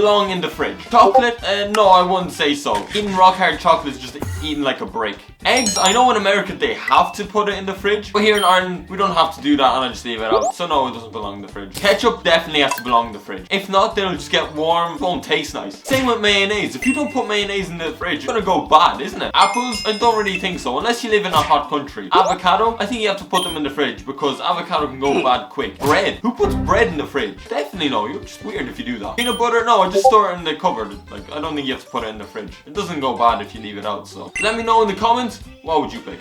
belong in the fridge. Chocolate? No, I wouldn't say so. Eating rock hard chocolate is just eating like a brick. Eggs, I know in America they have to put it in the fridge, but here in Ireland we don't have to do that and I just leave it out. So no, it doesn't belong in the fridge. Ketchup definitely has to belong in the fridge. If not, they'll just get warm, won't taste nice. Same with mayonnaise. If you don't put mayonnaise in the fridge, it's gonna go bad, isn't it? Apples, I don't really think so, unless you live in a hot country. Avocado, I think you have to put them in the fridge because avocado can go bad quick. Bread, who puts bread in the fridge? Definitely no, you're just weird if you do that. Peanut butter, no, I just store it in the cupboard. Like, I don't think you have to put it in the fridge. It doesn't go bad if you leave it out, so. Let me know in the comments, what would you pick?